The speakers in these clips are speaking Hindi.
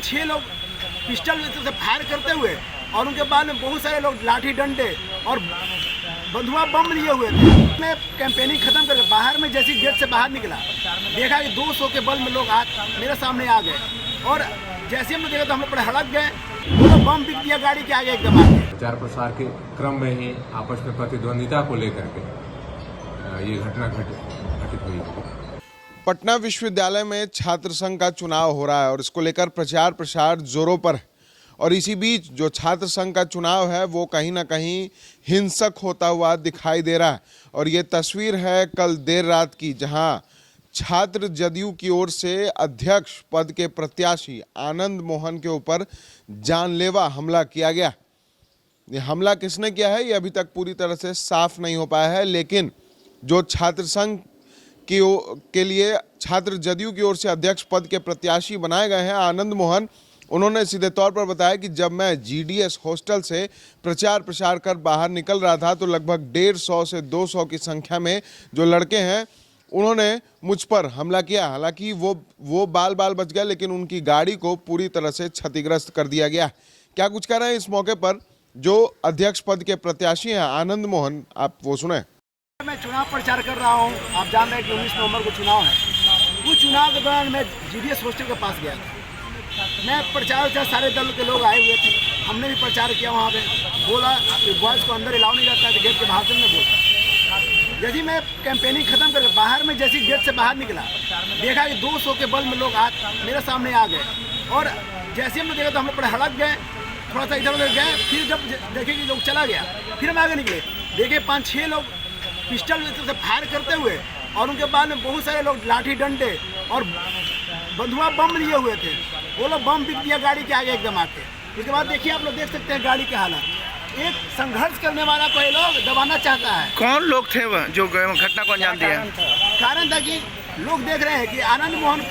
6 लोग पिस्टल से फायर करते हुए और उनके बाद में बहुत सारे लोग लाठी डंडे और बंधुआ बम लिए हुए थे। मैं कैंपेनिंग खत्म कर बाहर में जैसे गेट से बाहर निकला, देखा कि 200 के बल में लोग मेरे सामने आ गए और जैसे हम देखा तो हम लोग बड़े हड़क गए। वो लोग बम बिक दिया गाड़ी के आगे एकदम आगे। प्रचार प्रसार के क्रम में ही आपस में प्रतिद्वंदिता को लेकर के ये घटना घटित हुई। पटना विश्वविद्यालय में छात्र संघ का चुनाव हो रहा है और इसको लेकर प्रचार प्रसार जोरों पर है और इसी बीच जो छात्र संघ का चुनाव है वो कहीं ना कहीं हिंसक होता हुआ दिखाई दे रहा है। और ये तस्वीर है कल देर रात की, जहां छात्र जदयू की ओर से अध्यक्ष पद के प्रत्याशी आनंद मोहन के ऊपर जानलेवा हमला किया गया। ये हमला किसने किया है ये अभी तक पूरी तरह से साफ नहीं हो पाया है, लेकिन जो छात्र संघ के लिए छात्र जदयू की ओर से अध्यक्ष पद के प्रत्याशी बनाए गए हैं आनंद मोहन, उन्होंने सीधे तौर पर बताया कि जब मैं जीडीएस हॉस्टल से प्रचार प्रसार कर बाहर निकल रहा था तो लगभग 150 से 200 की संख्या में जो लड़के हैं उन्होंने मुझ पर हमला किया। हालांकि वो बाल बच गए, लेकिन उनकी गाड़ी को पूरी तरह से क्षतिग्रस्त कर दिया गया। क्या कुछ कह रहे हैं इस मौके पर जो अध्यक्ष पद के प्रत्याशी हैं आनंद मोहन, आप वो सुने। मैं चुनाव प्रचार कर रहा हूँ, आप जान रहे हैं कि 19 नवंबर को चुनाव है। उस चुनाव के दौरान मैं जीडीएस हॉस्टल के पास गया था। मैं प्रचार सारे दल के लोग आए हुए थे, हमने भी प्रचार किया। वहाँ पे बोला कि बॉयज़ को अंदर अलाउ नहीं रहता है, तो गेट के बाहर से मैं बोला। जैसे मैं कैंपेनिंग खत्म कर बाहर में जैसे गेट से बाहर निकला, देखा कि 200 के बल में लोग मेरे सामने आ गए और जैसे हम लोग देखा तो हम लोग बड़े हड़क गए, थोड़ा सा इधर उधर गए। फिर जब देखे कि लोग चला गया, फिर हम आगे निकले, देखे 5-6 लोग पिस्टल से फायर करते हुए और उनके बाद में बहुत सारे लोग लाठी डंडे और बंधुआ बम लिए हुए थे। वो लोग बम बिक दिया गाड़ी के आगे एकदम आके। उसके बाद देखिए, आप लोग देख सकते हैं गाड़ी के हालत। एक संघर्ष करने वाला को ये लोग दबाना चाहता है। कौन लोग थे वह जो घटना को अंजाम दिया? कारण था कि लोग देख रहे हैं कि आनंद मोहन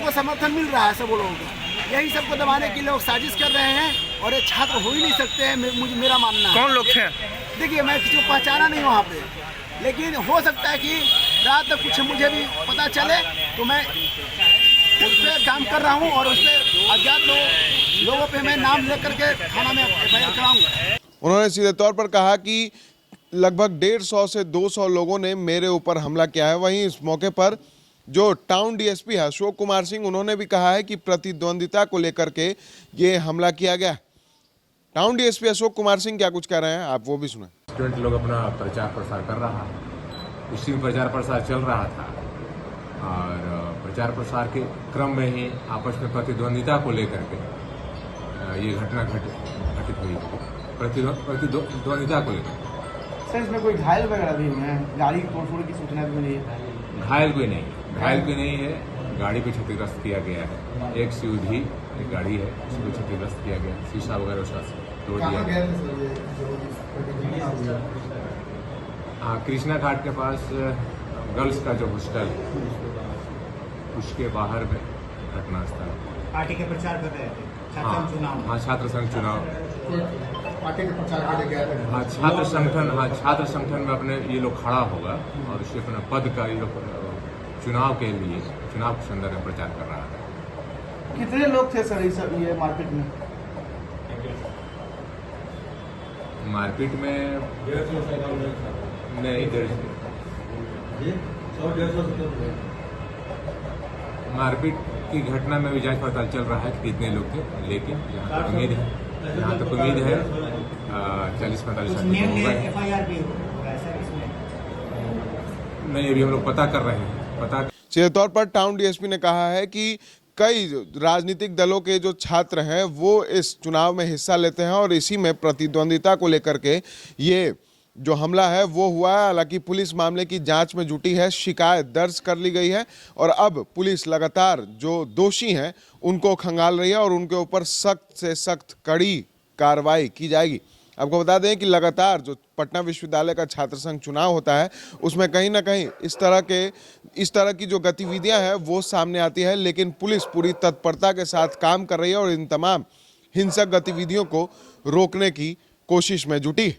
को समर्थन मिल रहा है सब लोगों को। यही सबको दबाने के लोग साजिश कर रहे हैं और ये छात्र हो ही नहीं सकते हैं, मेरा मानना है। कौन लोग थे? देखिए, मैं किसी को पहचाना नहीं वहाँ पे, लेकिन हो सकता है कि रात तक कुछ मुझे भी पता चले तो मैं उस पर काम कर रहा हूँ और उस पर अज्ञात लोगों पे मैं नाम लेकर के थाना में एफआईआर कराऊंगा। उन्होंने सीधे तौर पर कहा कि लगभग 150 से 200 लोगों ने मेरे ऊपर हमला किया है। वहीं इस मौके पर जो टाउन डीएसपी है अशोक कुमार सिंह, उन्होंने भी कहा है कि प्रतिद्वंदिता को लेकर के ये हमला किया गया। टाउन डीएसपी अशोक कुमार सिंह क्या कुछ कह रहे हैं, आप वो भी सुने। स्टूडेंट लोग अपना प्रचार प्रसार कर रहा है, उसी में प्रचार प्रसार चल रहा था और प्रचार प्रसार के क्रम में ही आपस में प्रतिद्वंदिता को लेकर के ये घटना घटित हुई। प्रतिद्वंदिता को लेकर सर, इसमें कोई घायल वगैरह भी हुए हैं? गाड़ी तोड़फोड़ की सूचना भी मिली है? घायल कोई नहीं है। गाड़ी को क्षतिग्रस्त किया गया है। एक सीधी एक गाड़ी है, उसको क्षतिग्रस्त किया गया, शीशा वगैरह उसका तोड़ दिया गया। हाँ, कृष्णा घाट के पास गर्ल्स का जो हॉस्टल उसके बाहर में घटना स्थल। पार्टी के प्रचार कर रहे थे, छात्र संघ चुनाव। पार्टी के प्रचार कर गया था। हाँ, छात्र संगठन में अपने ये लोग खड़ा होगा और उसके अपने पद का ये लोग चुनाव के संदर्भ में प्रचार कर रहा था। कितने लोग थे सर ये मार्केट में? मार्केट में नहीं, मारपीट की घटना में भी जांच पड़ताल चल रहा है कि कितने लोग थे, लेकिन जहाँ तक उम्मीद है 40-45 आदमी हो गए। नहीं, अभी हम लोग पता कर रहे हैं। सीधे तौर पर टाउन डीएसपी ने कहा है कि कई राजनीतिक दलों के जो छात्र हैं वो इस चुनाव में हिस्सा लेते हैं और इसी में प्रतिद्वंदिता को लेकर के ये जो हमला है वो हुआ है। हालांकि पुलिस मामले की जांच में जुटी है, शिकायत दर्ज कर ली गई है और अब पुलिस लगातार जो दोषी हैं उनको खंगाल रही है और उनके ऊपर सख्त से सख्त कड़ी कार्रवाई की जाएगी। आपको बता दें कि लगातार जो पटना विश्वविद्यालय का छात्र संघ चुनाव होता है उसमें कहीं ना कहीं इस तरह की जो गतिविधियां हैं वो सामने आती है, लेकिन पुलिस पूरी तत्परता के साथ काम कर रही है और इन तमाम हिंसक गतिविधियों को रोकने की कोशिश में जुटी।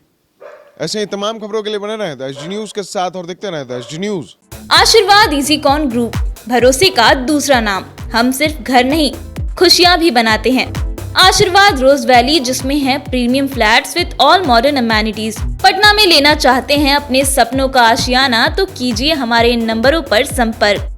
ऐसे ही तमाम खबरों के लिए बने रहें एसडी न्यूज के साथ और देखते रहें एसडी न्यूज। आशीर्वाद इजीकॉन ग्रुप, भरोसे का दूसरा नाम। हम सिर्फ घर नहीं खुशियां भी बनाते हैं। आशीर्वाद रोज वैली, जिसमें है premium flats with all modern amenities. Patna में लेना चाहते हैं अपने सपनों का आशियाना, तो कीजिए हमारे इन नंबरों पर संपर्क।